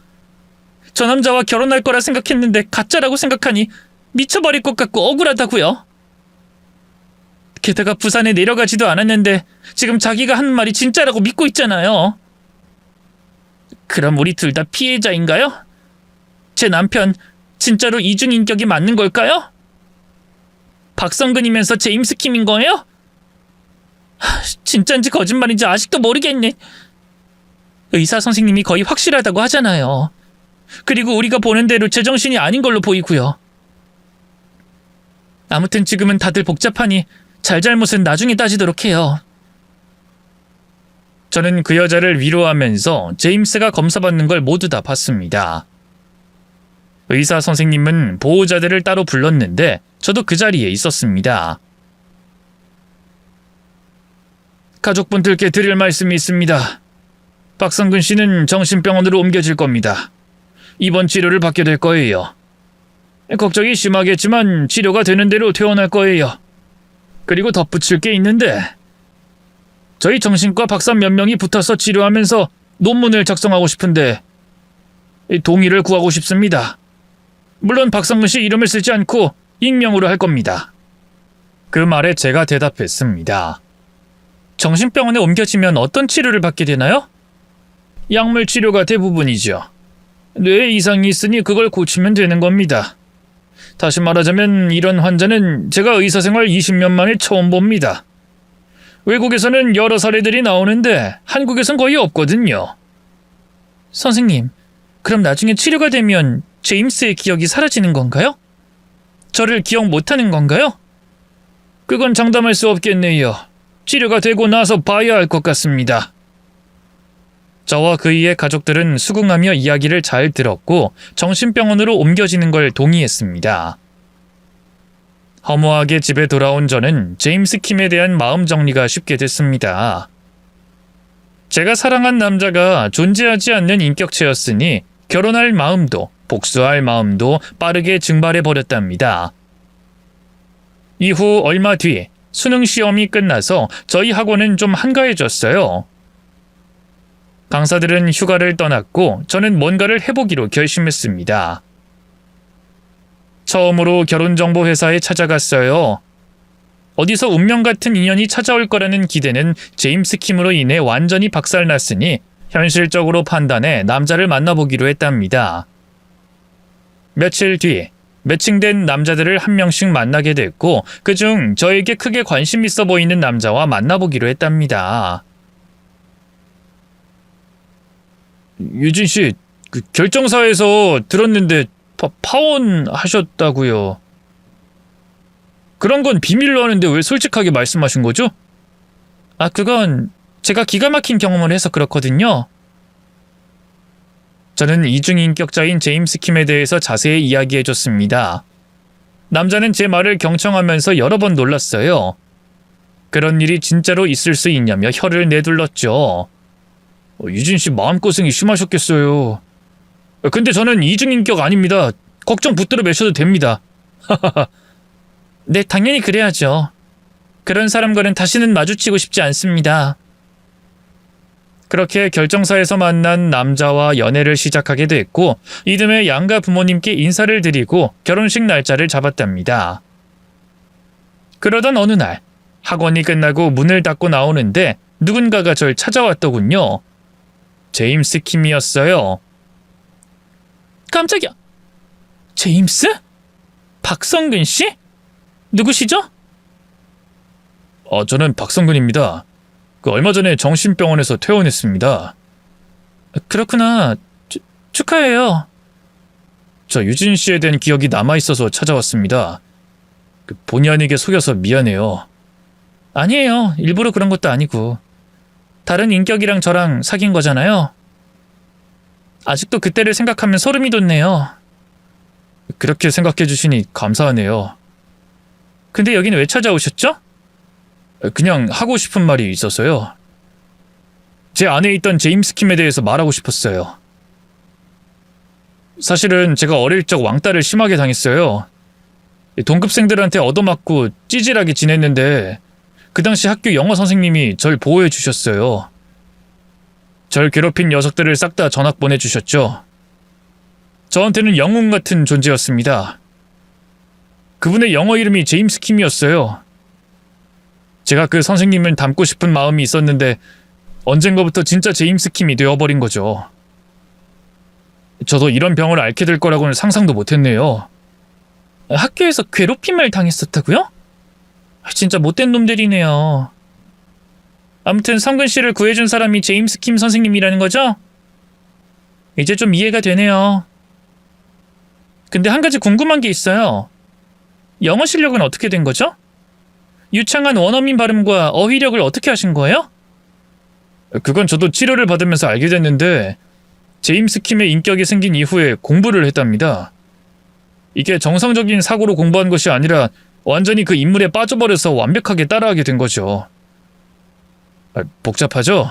저 남자와 결혼할 거라 생각했는데 가짜라고 생각하니 미쳐버릴 것 같고 억울하다고요. 게다가 부산에 내려가지도 않았는데 지금 자기가 하는 말이 진짜라고 믿고 있잖아요. 그럼 우리 둘 다 피해자인가요? 제 남편 진짜로 이중인격이 맞는 걸까요? 박성근이면서 제임스 킴인 거예요? 진짠지 거짓말인지 아직도 모르겠네. 의사 선생님이 거의 확실하다고 하잖아요. 그리고 우리가 보는 대로 제정신이 아닌 걸로 보이고요. 아무튼 지금은 다들 복잡하니 잘잘못은 나중에 따지도록 해요. 저는 그 여자를 위로하면서 제임스가 검사받는 걸 모두 다 봤습니다. 의사 선생님은 보호자들을 따로 불렀는데 저도 그 자리에 있었습니다. 가족분들께 드릴 말씀이 있습니다. 박성근 씨는 정신병원으로 옮겨질 겁니다. 입원 치료를 받게 될 거예요. 걱정이 심하겠지만 치료가 되는 대로 퇴원할 거예요. 그리고 덧붙일 게 있는데 저희 정신과 박사 몇 명이 붙어서 치료하면서 논문을 작성하고 싶은데 동의를 구하고 싶습니다. 물론 박성근 씨 이름을 쓰지 않고 익명으로 할 겁니다. 그 말에 제가 대답했습니다. 정신병원에 옮겨지면 어떤 치료를 받게 되나요? 약물 치료가 대부분이죠. 뇌에 이상이 있으니 그걸 고치면 되는 겁니다. 다시 말하자면 이런 환자는 제가 의사생활 20년 만에 처음 봅니다. 외국에서는 여러 사례들이 나오는데 한국에선 거의 없거든요. 선생님, 그럼 나중에 치료가 되면 제임스의 기억이 사라지는 건가요? 저를 기억 못하는 건가요? 그건 장담할 수 없겠네요. 치료가 되고 나서 봐야 할 것 같습니다. 저와 그이의 가족들은 수긍하며 이야기를 잘 들었고 정신병원으로 옮겨지는 걸 동의했습니다. 허무하게 집에 돌아온 저는 제임스 킴에 대한 마음 정리가 쉽게 됐습니다. 제가 사랑한 남자가 존재하지 않는 인격체였으니 결혼할 마음도 복수할 마음도 빠르게 증발해 버렸답니다. 이후 얼마 뒤 수능 시험이 끝나서 저희 학원은 좀 한가해졌어요. 강사들은 휴가를 떠났고 저는 뭔가를 해보기로 결심했습니다. 처음으로 결혼정보회사에 찾아갔어요. 어디서 운명 같은 인연이 찾아올 거라는 기대는 제임스 킴으로 인해 완전히 박살났으니 현실적으로 판단해 남자를 만나보기로 했답니다. 며칠 뒤 매칭된 남자들을 한 명씩 만나게 됐고 그중 저에게 크게 관심 있어 보이는 남자와 만나보기로 했답니다. 유진 씨, 그 결정사에서 들었는데 파혼하셨다고요. 그런 건 비밀로 하는데 왜 솔직하게 말씀하신 거죠? 그건 제가 기가 막힌 경험을 해서 그렇거든요. 저는 이중인격자인 제임스 킴에 대해서 자세히 이야기해줬습니다. 남자는 제 말을 경청하면서 여러 번 놀랐어요. 그런 일이 진짜로 있을 수 있냐며 혀를 내둘렀죠. 유진 씨 마음고생이 심하셨겠어요. 근데 저는 이중인격 아닙니다. 걱정 붙들어 매셔도 됩니다. 네, 당연히 그래야죠. 그런 사람과는 다시는 마주치고 싶지 않습니다. 그렇게 결정사에서 만난 남자와 연애를 시작하게 됐고 이듬해 양가 부모님께 인사를 드리고 결혼식 날짜를 잡았답니다. 그러던 어느 날 학원이 끝나고 문을 닫고 나오는데 누군가가 절 찾아왔더군요. 제임스 킴이었어요. 깜짝이야. 제임스? 박성근 씨? 누구시죠? 저는 박성근입니다. 얼마 전에 정신병원에서 퇴원했습니다. 그렇구나. 축하해요. 저 유진 씨에 대한 기억이 남아있어서 찾아왔습니다. 본의 아니게 속여서 미안해요. 아니에요. 일부러 그런 것도 아니고. 다른 인격이랑 저랑 사귄 거잖아요. 아직도 그때를 생각하면 소름이 돋네요. 그렇게 생각해 주시니 감사하네요. 근데 여기는 왜 찾아오셨죠? 그냥 하고 싶은 말이 있어서요. 제 안에 있던 제임스 킴에 대해서 말하고 싶었어요. 사실은 제가 어릴 적 왕따를 심하게 당했어요. 동급생들한테 얻어맞고 찌질하게 지냈는데 그 당시 학교 영어 선생님이 절 보호해 주셨어요. 절 괴롭힌 녀석들을 싹 다 전학 보내주셨죠. 저한테는 영웅 같은 존재였습니다. 그분의 영어 이름이 제임스 킴이었어요. 제가 그 선생님을 닮고 싶은 마음이 있었는데 언젠가부터 진짜 제임스 킴이 되어버린 거죠. 저도 이런 병을 앓게 될 거라고는 상상도 못했네요. 학교에서 괴롭힘을 당했었다고요? 진짜 못된 놈들이네요. 아무튼 성근 씨를 구해준 사람이 제임스 킴 선생님이라는 거죠? 이제 좀 이해가 되네요. 근데 한 가지 궁금한 게 있어요. 영어 실력은 어떻게 된 거죠? 유창한 원어민 발음과 어휘력을 어떻게 하신 거예요? 그건 저도 치료를 받으면서 알게 됐는데 제임스 킴의 인격이 생긴 이후에 공부를 했답니다. 이게 정상적인 사고로 공부한 것이 아니라 완전히 그 인물에 빠져버려서 완벽하게 따라하게 된 거죠. 복잡하죠?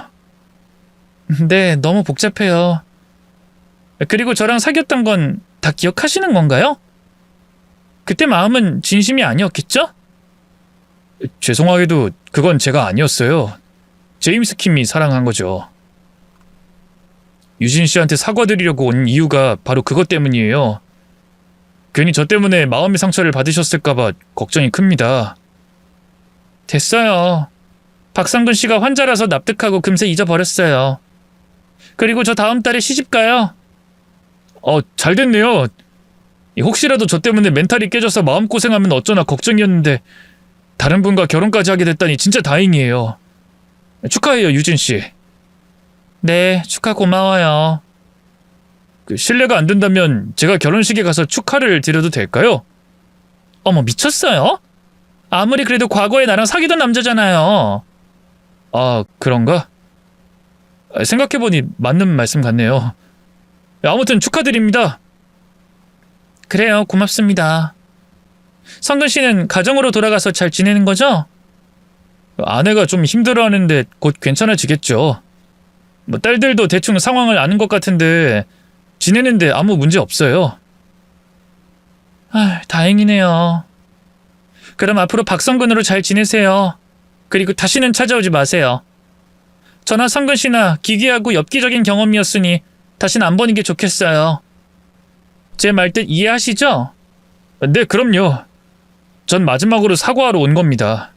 네, 너무 복잡해요. 그리고 저랑 사귀었던 건 다 기억하시는 건가요? 그때 마음은 진심이 아니었겠죠? 죄송하게도 그건 제가 아니었어요. 제임스 킴이 사랑한 거죠. 유진 씨한테 사과드리려고 온 이유가 바로 그것 때문이에요. 괜히 저 때문에 마음의 상처를 받으셨을까봐 걱정이 큽니다. 됐어요. 박상근 씨가 환자라서 납득하고 금세 잊어버렸어요. 그리고 저 다음 달에 시집 가요. 잘 됐네요. 혹시라도 저 때문에 멘탈이 깨져서 마음고생하면 어쩌나 걱정이었는데 다른 분과 결혼까지 하게 됐다니 진짜 다행이에요. 축하해요, 유진 씨. 네, 축하 고마워요. 실례가 안 된다면 제가 결혼식에 가서 축하를 드려도 될까요? 어머, 미쳤어요? 아무리 그래도 과거에 나랑 사귀던 남자잖아요. 아, 그런가? 생각해보니 맞는 말씀 같네요. 아무튼 축하드립니다. 그래요, 고맙습니다. 성근 씨는 가정으로 돌아가서 잘 지내는 거죠? 아내가 좀 힘들어하는데 곧 괜찮아지겠죠. 딸들도 대충 상황을 아는 것 같은데 지내는데 아무 문제 없어요. 다행이네요. 그럼 앞으로 박성근으로 잘 지내세요. 그리고 다시는 찾아오지 마세요. 저나 성근 씨나 기괴하고 엽기적인 경험이었으니 다신 안 보는 게 좋겠어요. 제 말뜻 이해하시죠? 네, 그럼요. 전 마지막으로 사과하러 온 겁니다.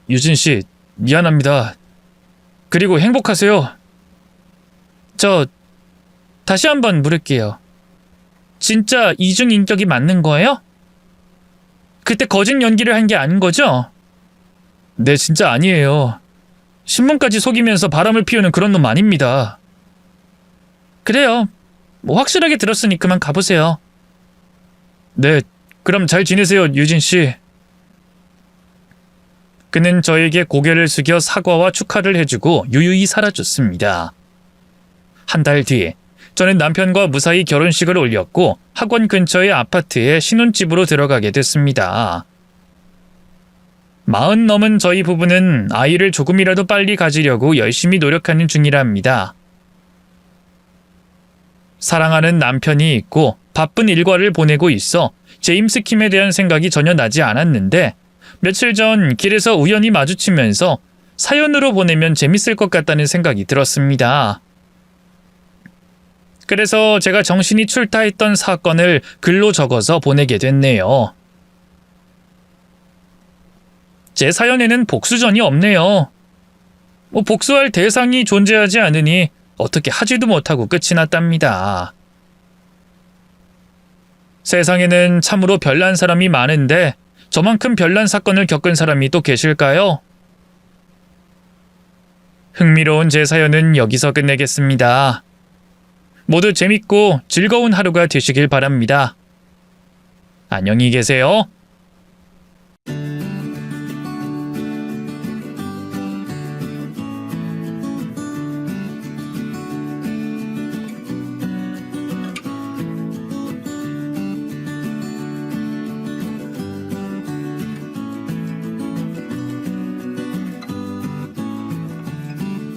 유진 씨, 미안합니다. 그리고 행복하세요. 저 다시 한번 물을게요. 진짜 이중인격이 맞는 거예요? 그때 거짓 연기를 한 게 아닌 거죠? 네, 진짜 아니에요. 신문까지 속이면서 바람을 피우는 그런 놈 아닙니다. 그래요. 확실하게 들었으니 그만 가보세요. 네, 그럼 잘 지내세요, 유진 씨. 그는 저에게 고개를 숙여 사과와 축하를 해주고 유유히 사라졌습니다. 한 달 뒤, 저는 남편과 무사히 결혼식을 올렸고 학원 근처의 아파트에 신혼집으로 들어가게 됐습니다. 40 넘은 저희 부부는 아이를 조금이라도 빨리 가지려고 열심히 노력하는 중이랍니다. 사랑하는 남편이 있고 바쁜 일과를 보내고 있어 제임스 킴에 대한 생각이 전혀 나지 않았는데 며칠 전 길에서 우연히 마주치면서 사연으로 보내면 재밌을 것 같다는 생각이 들었습니다. 그래서 제가 정신이 출타했던 사건을 글로 적어서 보내게 됐네요. 제 사연에는 복수전이 없네요. 복수할 대상이 존재하지 않으니 어떻게 하지도 못하고 끝이 났답니다. 세상에는 참으로 별난 사람이 많은데 저만큼 별난 사건을 겪은 사람이 또 계실까요? 흥미로운 제 사연은 여기서 끝내겠습니다. 모두 재밌고 즐거운 하루가 되시길 바랍니다. 안녕히 계세요.